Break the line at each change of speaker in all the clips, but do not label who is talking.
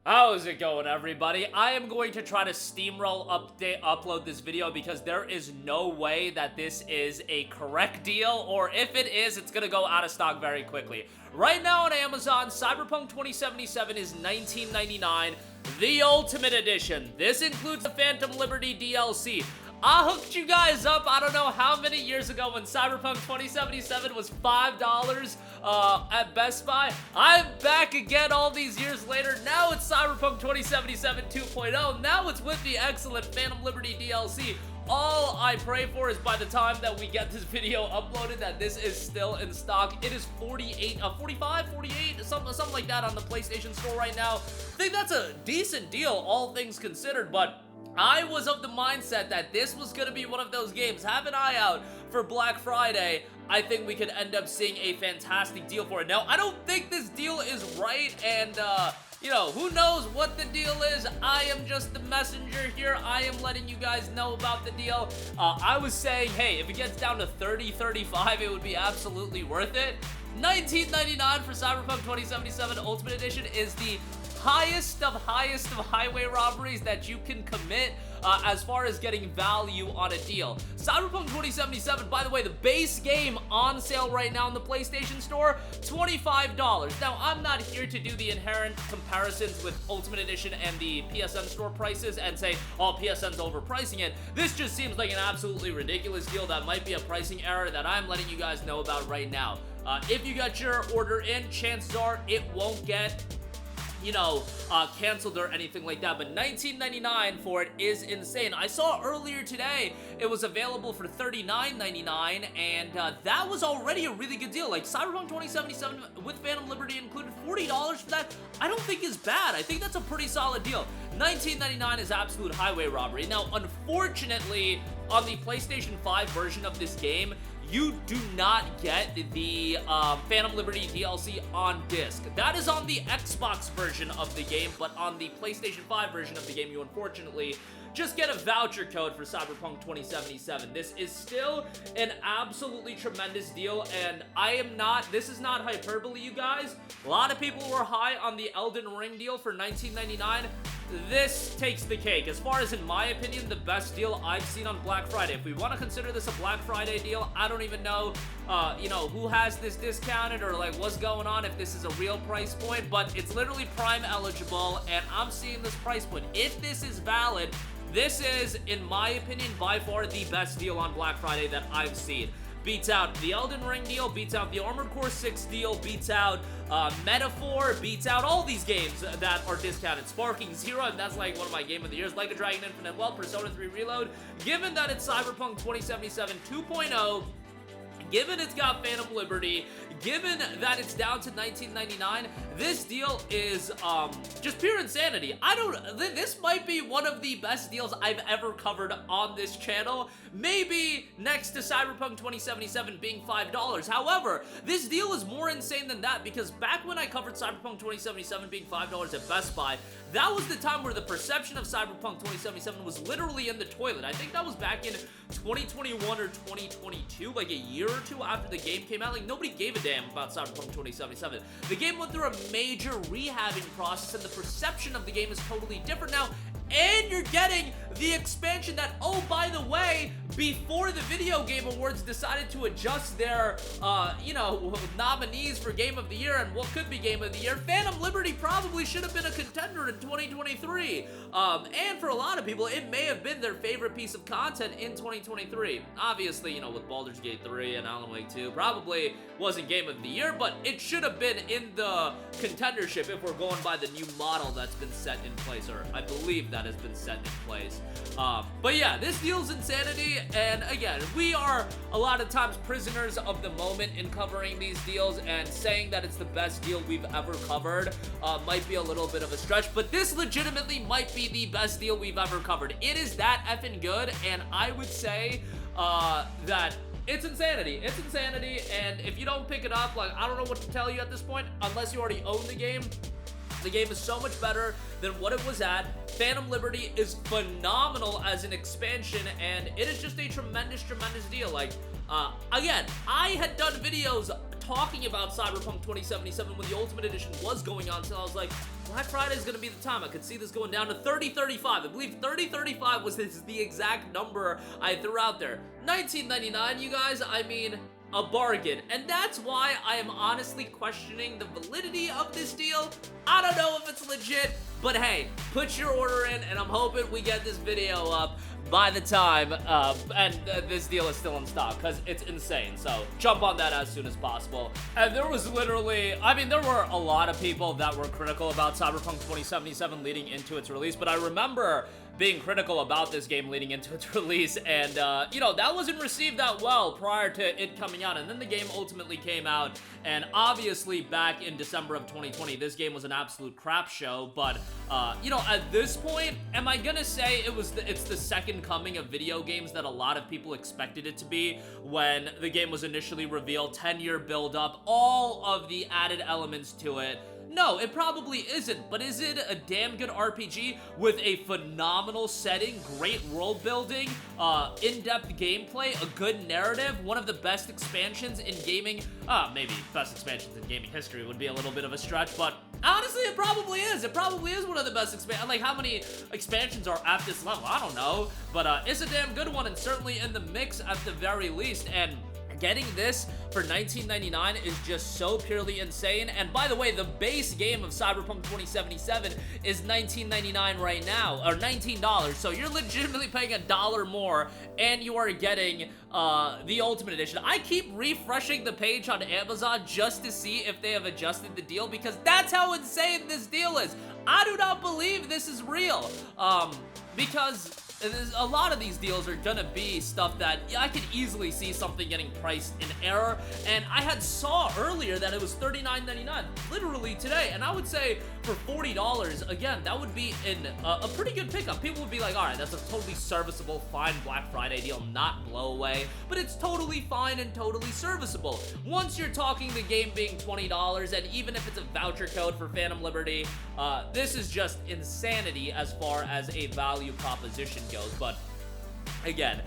How's it going, everybody? I am going to try to upload this video because there is no way that this is a correct deal, or if it is, it's gonna go out of stock very quickly. Right now on Amazon, CyberPunk 2077 is $19.99, the Ultimate Edition. This includes the Phantom Liberty DLC. I hooked you guys up, I don't know how many years ago when CyberPunk 2077 was $5 at Best Buy. I'm back again all these years later. Now it's CyberPunk 2077 2.0. Now it's with the excellent Phantom Liberty DLC. All I pray for is by the time that we get this video uploaded that this is still in stock. It is 45, 48, something like that on the PlayStation Store right now. I think that's a decent deal, all things considered, but I was of the mindset that this was going to be one of those games. Have an eye out for Black Friday. I think we could end up seeing a fantastic deal for it. Now, I don't think this deal is right, and, you know, who knows what the deal is. I am just the messenger here. I am letting you guys know about the deal. I was saying, hey, if it gets down to 30, 35, it would be absolutely worth it. $19.99 for CyberPunk 2077 Ultimate Edition is the highest of highway robberies that you can commit as far as getting value on a deal. Cyberpunk 2077, by the way, the base game on sale right now in the PlayStation Store, $25. Now, I'm not here to do the inherent comparisons with Ultimate Edition and the PSN Store prices and say, oh, PSN's overpricing it. This just seems like an absolutely ridiculous deal that might be a pricing error that I'm letting you guys know about right now. If you got your order in, chances are it won't get, you know, canceled or anything like that, but $19.99 for it is insane. I saw earlier today it was available for $39.99, and that was already a really good deal. Like, Cyberpunk 2077 with Phantom Liberty included, $40 for that, I don't think is bad. I think that's a pretty solid deal. $19.99 is absolute highway robbery. Now, unfortunately, on the PlayStation 5 version of this game, you do not get the Phantom Liberty DLC on disc. That is on the Xbox version of the game, but on the PlayStation 5 version of the game, you unfortunately just get a voucher code for Cyberpunk 2077. This is still an absolutely tremendous deal, and this is not hyperbole, you guys. A lot of people were high on the Elden Ring deal for $19.99. This takes the cake. As far as, in my opinion, the best deal I've seen on Black Friday. If we want to consider this a Black Friday deal, I don't even know, you know, who has this discounted or, like, what's going on, if this is a real price point, but it's literally Prime eligible, and I'm seeing this price point. If this is valid, this is, in my opinion, by far the best deal on Black Friday that I've seen. Beats out the Elden Ring deal, beats out the Armored Core 6 deal, beats out Metaphor, beats out all these games that are discounted. Sparking Zero, and that's like one of my game of the years. Like a Dragon Infinite Wealth, Persona 3 Reload. Given that it's Cyberpunk 2077 2.0, given it's got Phantom Liberty, given that it's down to $19.99, this deal is just pure insanity. This might be one of the best deals I've ever covered on this channel. Maybe next to Cyberpunk 2077 being $5. However, this deal is more insane than that, because back when I covered Cyberpunk 2077 being $5 at Best Buy, that was the time where the perception of Cyberpunk 2077 was literally in the toilet. I think that was back in 2021 or 2022, like a year or two after the game came out. Like, nobody gave a damn about Cyberpunk 2077. The game went through a major rehabbing process, and the perception of the game is totally different now. And you're getting the expansion that, oh, by the way, before the Video Game Awards decided to adjust their, you know, nominees for Game of the Year and what could be Game of the Year, Phantom Liberty probably should have been a contender in 2023. And for a lot of people, it may have been their favorite piece of content in 2023. Obviously, you know, with Baldur's Gate 3 and Alan Wake 2, probably wasn't Game of the Year, but it should have been in the contendership if we're going by the new model that's been set in place, or I believe that has been set in place. But yeah, this deal's insanity, and again, we are a lot of times prisoners of the moment in covering these deals, and saying that it's the best deal we've ever covered might be a little bit of a stretch, but this legitimately might be the best deal we've ever covered. It is that effing good, and I would say that it's insanity. It's insanity, and if you don't pick it up, like, I don't know what to tell you at this point, unless you already own the game. The game is so much better than what it was at. Phantom Liberty is phenomenal as an expansion, and it is just a tremendous deal. Like, again, I had done videos talking about Cyberpunk 2077 when the Ultimate Edition was going on, so I was like, Black Friday is gonna be the time. I could see this going down to 30.35. I believe 30.35 was the exact number I threw out there. 19.99, you guys, I mean, a bargain. And that's why I am honestly questioning the validity of this deal. I don't know if it's legit, but hey, put your order in, and I'm hoping we get this video up by the time, this deal is still in stock, because it's insane. So jump on that as soon as possible. And there was literally, I mean, there were a lot of people that were critical about Cyberpunk 2077 leading into its release, but I remember being critical about this game leading into its release, and, you know, that wasn't received that well prior to it coming out, and then the game ultimately came out, and obviously back in December of 2020, this game was an absolute crap show, but, you know, at this point, am I gonna say it's the second coming of video games that a lot of people expected it to be when the game was initially revealed, 10-year build-up, all of the added elements to it? No, it probably isn't, but is it a damn good RPG with a phenomenal setting, great world building, in-depth gameplay, a good narrative, one of the best expansions in gaming? Maybe best expansions in gaming history would be a little bit of a stretch, but honestly, it probably is. It probably is one of the best expansions. Like, how many expansions are at this level? I don't know, but it's a damn good one, and certainly in the mix at the very least, and getting this for $19.99 is just so purely insane. And by the way, the base game of Cyberpunk 2077 is $19.99 right now, or $19. So you're legitimately paying $1 more, and you are getting the Ultimate Edition. I keep refreshing the page on Amazon just to see if they have adjusted the deal, because that's how insane this deal is. I do not believe this is real, because a lot of these deals are gonna be stuff that I could easily see something getting priced in error, and I had saw earlier that it was $39.99 literally today, and I would say for $40, again, that would be a pretty good pickup. People would be like, alright, that's a totally serviceable, fine Black Friday deal, not blow away, but it's totally fine and totally serviceable. Once you're talking the game being $20, and even if it's a voucher code for Phantom Liberty, this is just insanity as far as a value proposition goes. But again,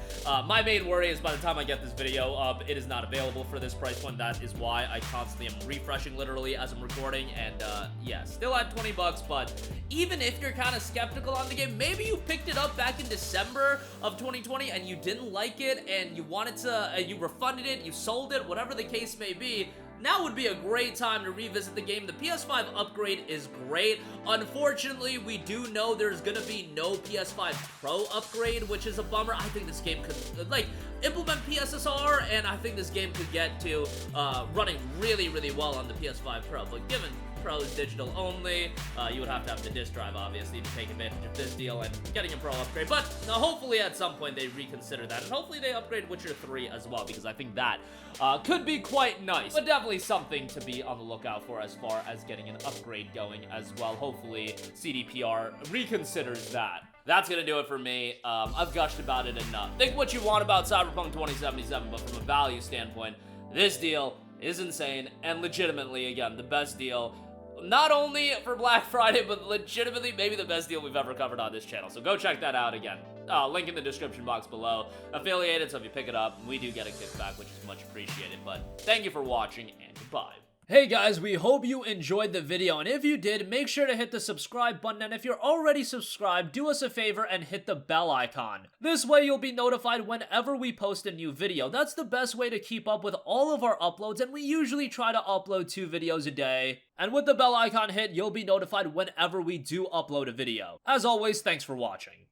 my main worry is by the time I get this video up, it is not available for this price point. That is why I constantly am refreshing literally as I'm recording, and yeah, still at 20 bucks, but even if you're kind of skeptical on the game, maybe you picked it up back in December of 2020 and you didn't like it and you wanted to, you refunded it, you sold it, whatever the case may be, now would be a great time to revisit the game. The PS5 upgrade is great. Unfortunately, we do know there's gonna be no PS5 Pro upgrade, which is a bummer. I think this game could, like, implement PSSR, and I think this game could get to running really, really well on the PS5 Pro, but given Pro is digital only, you would have to have the disc drive, obviously, to take advantage of this deal and getting a Pro upgrade, but hopefully at some point they reconsider that, and hopefully they upgrade Witcher 3 as well, because I think that could be quite nice, but definitely something to be on the lookout for as far as getting an upgrade going as well. Hopefully CDPR reconsiders that. That's gonna do it for me. I've gushed about it enough. Think what you want about Cyberpunk 2077, but from a value standpoint, this deal is insane, and legitimately, again, the best deal, not only for Black Friday, but legitimately maybe the best deal we've ever covered on this channel. So go check that out again. Link in the description box below. Affiliated, so if you pick it up, we do get a kickback, which is much appreciated. But thank you for watching, and goodbye. Hey guys, we hope you enjoyed the video, and if you did, make sure to hit the subscribe button, and if you're already subscribed, do us a favor and hit the bell icon. This way you'll be notified whenever we post a new video. That's the best way to keep up with all of our uploads, and we usually try to upload 2 videos a day. And with the bell icon hit, you'll be notified whenever we do upload a video. As always, thanks for watching.